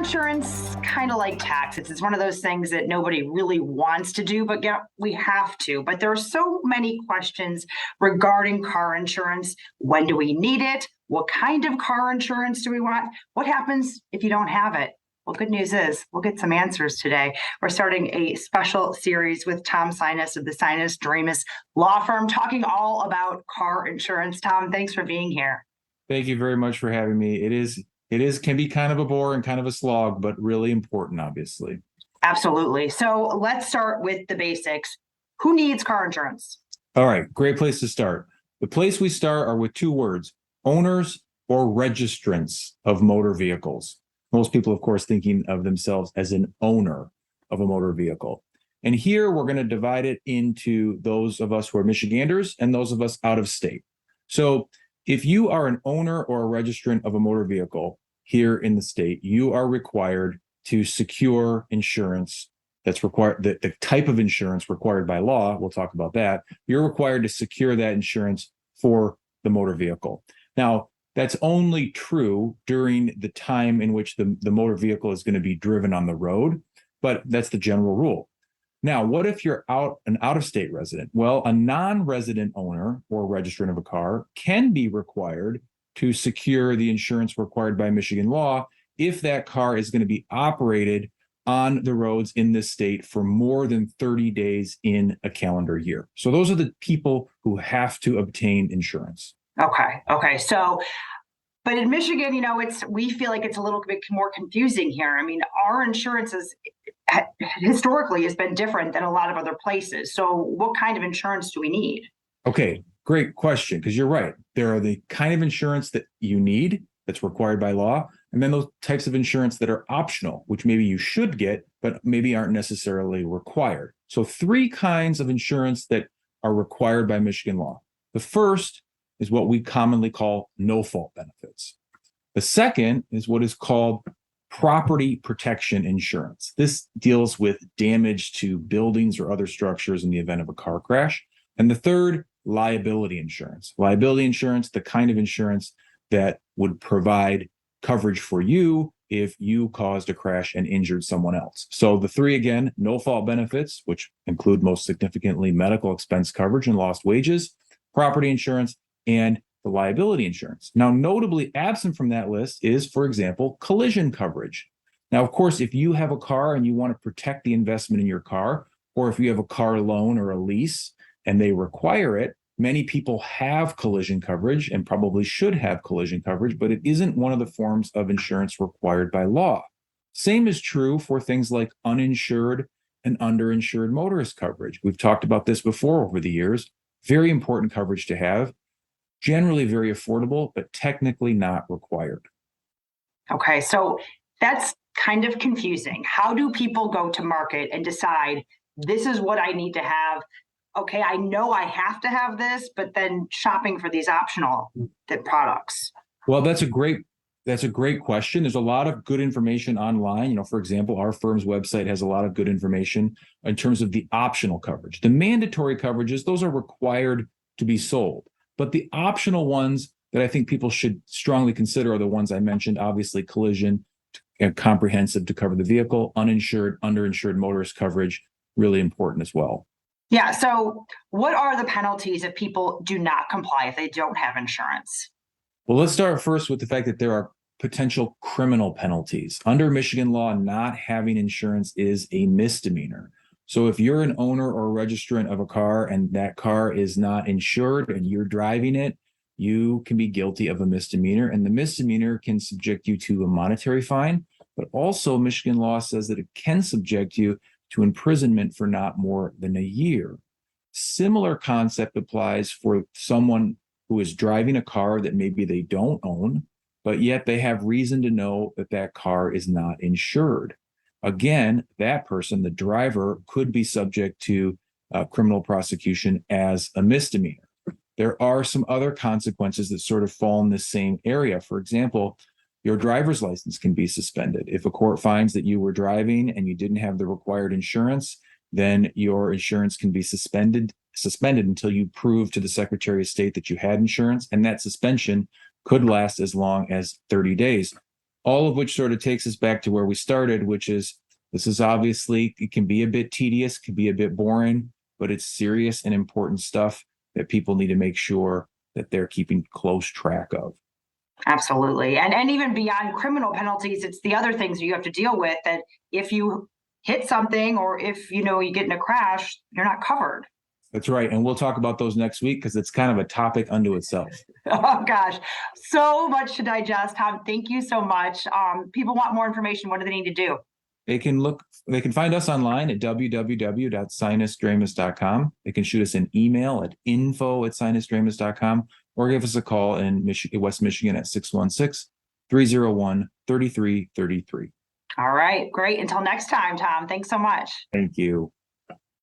insurance, kind of like taxes. It's one of those things that nobody really wants to do, but yet we have to. But there are so many questions regarding car insurance. When do we need it? What kind of car insurance do we want? What happens if you don't have it? Well, good news is we'll get some answers today. We're starting a special series with Tom Sinas of the Sinas Dramas Law Firm, talking all about car insurance. Tom, thanks for being here. Thank you very much for having me. It is can be kind of a bore and kind of a slog, but really important, obviously. Absolutely. So let's start with the basics. Who needs car insurance? All right, great place to start. The place we start are with two words: owners or registrants of motor vehicles. Most people, of course, thinking of themselves as an owner of a motor vehicle. And here we're going to divide it into those of us who are Michiganders and those of us out of state. So if you are an owner or a registrant of a motor vehicle here in the state, you are required to secure insurance that's required, the type of insurance required by law. We'll talk about that. You're required to secure that insurance for the motor vehicle. Now, that's only true during the time in which the motor vehicle is going to be driven on the road, but that's the general rule. Now, what if you're an out-of-state resident? Well, a non-resident owner or registrant of a car can be required to secure the insurance required by Michigan law if that car is going to be operated on the roads in this state for more than 30 days in a calendar year. So those are the people who have to obtain insurance. Okay. So, but in Michigan, we feel like it's a little bit more confusing here. I mean, our insurance historically has been different than a lot of other places. So what kind of insurance do we need? Okay, great question, because you're right. There are the kind of insurance that you need that's required by law, and then those types of insurance that are optional, which maybe you should get, but maybe aren't necessarily required. So three kinds of insurance that are required by Michigan law. The first is what we commonly call no-fault benefits. The second is what is called property protection insurance. This deals with damage to buildings or other structures in the event of a car crash. And the third, liability insurance. Liability insurance, the kind of insurance that would provide coverage for you if you caused a crash and injured someone else. So the three, again, no-fault benefits, which include most significantly medical expense coverage and lost wages, property insurance, and the liability insurance. Now, notably absent from that list is, for example, collision coverage. Now, of course, if you have a car and you want to protect the investment in your car, or if you have a car loan or a lease and they require it, many people have collision coverage and probably should have collision coverage, but it isn't one of the forms of insurance required by law. Same is true for things like uninsured and underinsured motorist coverage. We've talked about this before over the years. Very important coverage to have. Generally very affordable, but technically not required. Okay, so that's kind of confusing. How do people go to market and decide this is what I need to have? Okay, I know I have to have this, but then shopping for these optional products. Well, that's a great question. There's a lot of good information online. For example, our firm's website has a lot of good information in terms of the optional coverage. The mandatory coverages, those are required to be sold. But the optional ones that I think people should strongly consider are the ones I mentioned, obviously collision, and comprehensive to cover the vehicle, uninsured, underinsured motorist coverage, really important as well. Yeah, so what are the penalties if people do not comply, if they don't have insurance? Well, let's start first with the fact that there are potential criminal penalties. Under Michigan law, not having insurance is a misdemeanor. So if you're an owner or a registrant of a car and that car is not insured and you're driving it, you can be guilty of a misdemeanor, and the misdemeanor can subject you to a monetary fine, but also Michigan law says that it can subject you to imprisonment for not more than a year. Similar concept applies for someone who is driving a car that maybe they don't own, but yet they have reason to know that that car is not insured. Again, that person, the driver, could be subject to criminal prosecution as a misdemeanor. There are some other consequences that sort of fall in the same area. For example, your driver's license can be suspended. If a court finds that you were driving and you didn't have the required insurance, then your insurance can be suspended until you prove to the Secretary of State that you had insurance, and that suspension could last as long as 30 days. all of which sort of takes us back to where we started, which is this is obviously, it can be a bit tedious, can be a bit boring, but it's serious and important stuff that people need to make sure that they're keeping close track of. Absolutely. And even beyond criminal penalties, it's the other things you have to deal with that if you hit something or if you get in a crash, you're not covered. That's right. And we'll talk about those next week because it's kind of a topic unto itself. Oh gosh, so much to digest. Tom, thank you so much. People want more information. What do they need to do? They can find us online at www.sinusdramus.com. They can shoot us an email at info@sinusdramus.com or give us a call in West Michigan at 616-301-3333. All right, great. Until next time, Tom, thanks so much. Thank you.